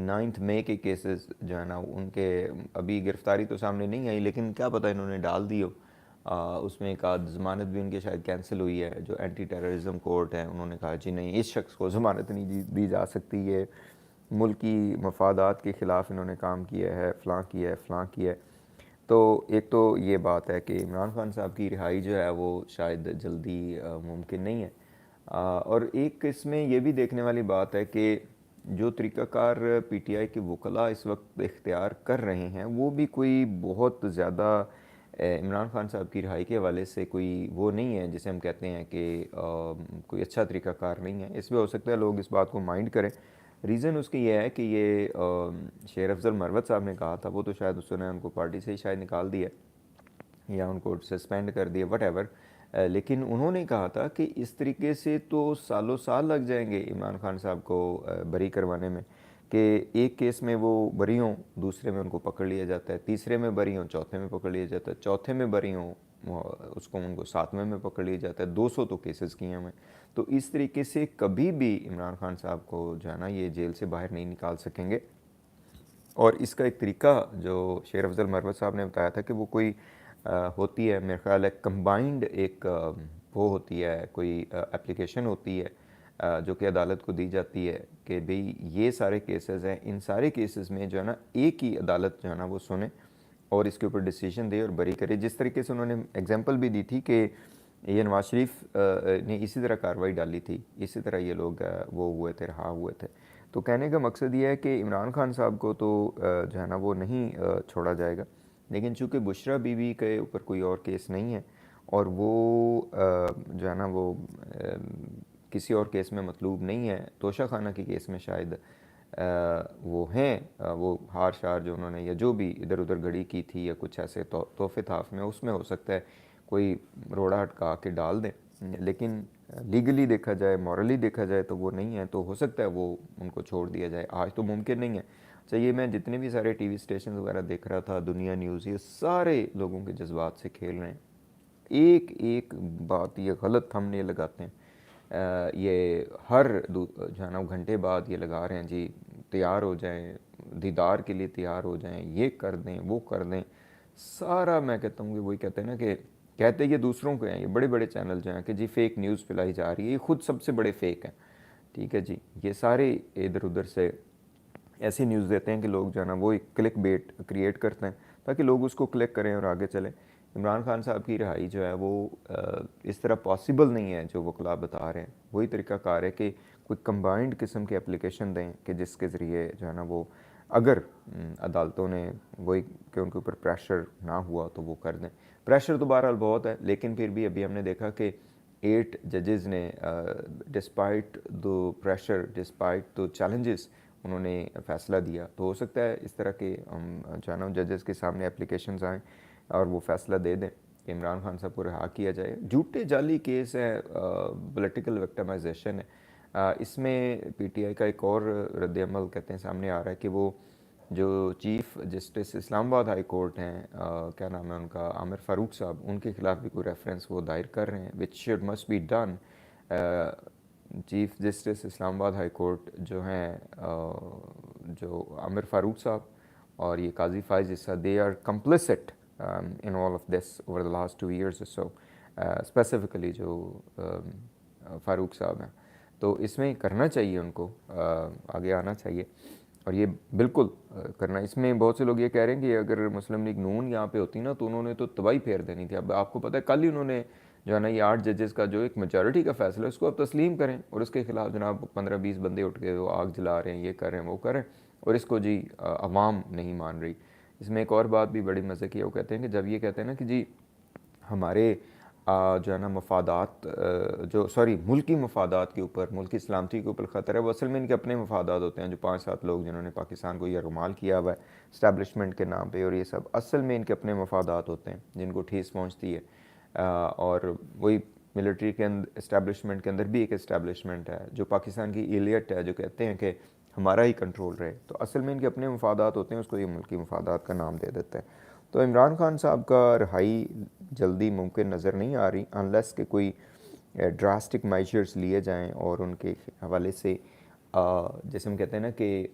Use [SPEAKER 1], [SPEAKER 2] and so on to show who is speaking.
[SPEAKER 1] 9 मई के केसेस जो है ना उनके अभी गिरफ्तारी तो सामने नहीं आई, लेकिन क्या पता इन्होंने डाल दी हो। उसमें एक आध ज़मानत भी उनकी शायद कैंसिल हुई है। जो एंटी टेररिज्म कोर्ट है उन्होंने कहा जी नहीं, इस शख्स को ज़मानत नहीं दी जा सकती, ये मुल्की मफादात के ख़िलाफ़ इन्होंने काम किया है, फ़लाँ किया है, फ़लाँ किया है। तो एक तो ये बात है कि इमरान खान साहब की रिहाई जो है वो शायद जल्दी मुमकिन नहीं है। और एक इसमें यह भी देखने वाली बात है कि जो तरीक़ाकार पीटीआई के वकला इस वक्त इख्तियार कर रहे हैं वो भी कोई बहुत ज़्यादा इमरान खान साहब की रिहाई के हवाले से कोई वो नहीं है जिसे हम कहते हैं कि कोई अच्छा तरीक़ाकार नहीं है। इसमें हो सकता है लोग इस बात को माइंड करें। रीज़न उसकी ये है कि ये शेर अफजल मरवत साहब ने कहा था, वो तो शायद उसने उनको पार्टी से ही शायद निकाल दिया या उनको सस्पेंड कर दिया, वट एवर। लेकिन उन्होंने कहा था कि इस तरीके से तो सालों साल लग जाएंगे इमरान खान साहब को बरी करवाने में, कि एक केस में वो बरी हों, दूसरे में उनको पकड़ लिया जाता है, तीसरे में बरी हों, चौथे में पकड़ लिया जाता है, चौथे में बरी हों उसको उनको सातवें में पकड़ लिया जाता है। 200 तो केसेस किए हैं। तो इस तरीके से कभी भी इमरान खान साहब को जो है ना ये जेल से बाहर नहीं निकाल सकेंगे। और इसका एक तरीका जो शेर अफजल मरवत साहब ने बताया था कि वो कोई होती है, मेरे ख्याल है कंबाइंड एक वो होती है, कोई एप्लीकेशन होती है जो कि अदालत को दी जाती है कि भाई ये सारे केसेस हैं, इन सारे केसेस में जो है ना एक ही अदालत जो है ना वो सुने और इसके ऊपर डिसीजन दे और बरी करे। जिस तरीके से उन्होंने एग्जांपल भी दी थी कि ये नवाज शरीफ ने इसी तरह कार्रवाई डाली थी, इसी तरह ये लोग वो हुए थे, रहा हुए थे। तो कहने का मकसद ये है कि इमरान खान साहब को तो जो है ना वो नहीं छोड़ा जाएगा, लेकिन चूँकि बुशरा बीवी के ऊपर कोई और केस नहीं है और वो जो है ना वो किसी और केस में मतलूब नहीं है, तोशा खाना के केस में शायद वो हैं, वो हार शार जो उन्होंने या जो भी इधर उधर घड़ी की थी या कुछ ऐसे तोहफे थाफ में, उसमें हो सकता है कोई रोड़ा हटका के डाल दें। लेकिन लीगली देखा जाए, मॉरली देखा जाए तो वो नहीं है, तो हो सकता है वो उनको छोड़ दिया जाए। आज तो मुमकिन नहीं है। चाहिए, मैं जितने भी सारे टीवी स्टेशन वगैरह देख रहा था, दुनिया न्यूज़, ये सारे लोगों के जज्बात से खेल रहे हैं। एक एक बात ये गलत थंबनेल लगाते हैं। ये हर जो है ना घंटे बाद ये लगा रहे हैं जी तैयार हो जाएं, दीदार के लिए तैयार हो जाएं, ये कर दें, वो कर दें। सारा मैं कहता हूँ कि वही कहते हैं ना कि कहते ये दूसरों को हैं, ये बड़े बड़े चैनल जो हैं कि जी फेक न्यूज़ फैलाई जा रही है, ये खुद सबसे बड़े फेक हैं। ठीक है जी, ये सारे इधर उधर से ऐसी न्यूज़ देते हैं कि लोग जो है ना वो एक क्लिक बेट क्रिएट करते हैं ताकि लोग उसको क्लिक करें और आगे चलें। इमरान खान साहब की रिहाई जो है वो इस तरह पॉसिबल नहीं है जो वकला बता रहे हैं। वही तरीक़ाकार है कि कोई कंबाइंड किस्म की एप्लीकेशन दें कि जिसके ज़रिए जो है ना वो अगर अदालतों ने वही कि उनके ऊपर प्रेशर ना हुआ तो वो कर दें। प्रेशर तो बहरहाल बहुत है, लेकिन फिर भी अभी हमने देखा कि 8 जजेज़ ने despite the pressure, despite the challenges उन्होंने फ़ैसला दिया। तो हो सकता है इस तरह के हम जो है ना जजेस के सामने एप्लीकेशंस आएँ और वो फ़ैसला दे दें कि इमरान खान साहब को रिहा किया जाए। झूठे जाली केस है, पॉलिटिकल विक्टिमाइजेशन है। इसमें पीटीआई का एक और रद्द-ए-अमल कहते हैं सामने आ रहा है कि वो जो chief justice Islamabad high court हैं, क्या नाम है उनका, आमिर फ़ारूक साहब, उनके ख़िलाफ़ भी कोई रेफरेंस वो दायर कर रहे हैं, which should must be done. Chief justice Islamabad high court जो हैं, जो आमिर फ़ारूक साहब और ये Qazi Faez Isa, they are complicit in all of this over the last 2 years or so, specifically जो फ़ारूक साहब हैं। तो इसमें करना चाहिए उनको, आगे आना चाहिए और ये बिल्कुल करना। इसमें बहुत से लोग ये कह रहे हैं कि अगर मुस्लिम लीग नून यहाँ पे होती ना तो उन्होंने तो तबाही फेर देनी थी। अब आपको पता है कल ही उन्होंने जो है ना ये 8 जजेस का जो एक मेजॉरिटी का फैसला है उसको आप तस्लीम करें और उसके खिलाफ जनाब 15-20 बंदे उठ के वो आग जला रहे हैं, ये कर रहे हैं, वो कर रहे हैं और इसको जी अवाम नहीं मान रही। इसमें एक और बात भी बड़ी मज़े की है, वो कहते हैं कि जब ये कहते हैं ना कि जी हमारे जो है ना मफादात जो सॉरी मुल्की मफादात के ऊपर, मुल्की सलामती के ऊपर ख़तरा है, वो असल में इनके अपने मफादात होते हैं। जो 5-7 लोग जिन्होंने पाकिस्तान को यरगमाल किया हुआ है इस्टेब्लिशमेंट के नाम पे, और ये सब असल में इनके अपने मफादात होते हैं जिनको ठेस पहुँचती है। और वही मिलिट्री के अंदर इस्टेब्लिशमेंट के अंदर भी एक इस्टेब्लिशमेंट है जो पाकिस्तान की इलियट है, जो कहते हैं कि हमारा ही कंट्रोल रहे। तो असल में इनके अपने मफादात होते हैं, उसको ये मुल्की मफादात का नाम दे देते हैं। तो इमरान खान साहब का रिहाई जल्दी मुमकिन नज़र नहीं आ रही, अनलेस के कोई ड्रास्टिक मेजर्स लिए जाएं और उनके हवाले से जैसे हम कहते हैं ना कि